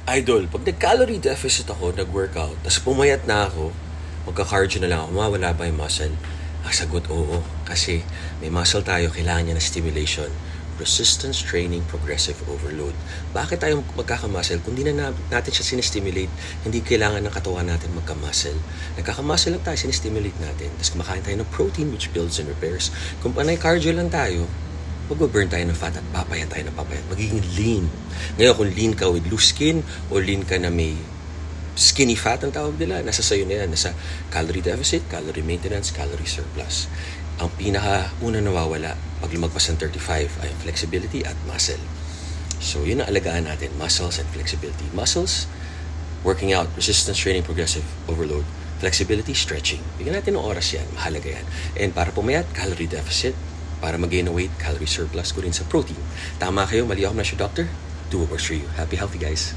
Idol, pag nag-calorie deficit ako, nag-workout, tapos pumayat na ako, magka-cardio na lang ako, mawala ba yung muscle? Ang sagot, oo. Kasi may muscle tayo, kailangan niya ng stimulation. Resistance training, progressive overload. Bakit tayo magkakamuscle? Kung di na natin siya sinestimulate, hindi kailangan ng katawan natin magka-muscle. Nagkaka-muscle lang tayo, sinestimulate natin. Tapos kumakain tayo ng protein which builds and repairs. Kung panay cardio lang tayo, mag-burn tayo ng fat at papayat tayo ng papayat. Magiging lean. Ngayon, kung lean ka with loose skin o lean ka na may skinny fat ang tawag nila, nasa sayo na yan. Nasa calorie deficit, calorie maintenance, calorie surplus. Ang pinaka-una nawawala pag lumagpas ng 35 ay flexibility at muscle. So, yun ang alagaan natin. Muscles and flexibility. Muscles, working out, resistance training, progressive overload. Flexibility, stretching. Bigyan natin ng oras yan. Mahalaga yan. And para pumayat, calorie deficit. Para mag-gain na weight, calorie surplus ko rin sa protein. Tama kayo, mali ako na siya, doctor. Do what works for you. Happy, healthy, guys.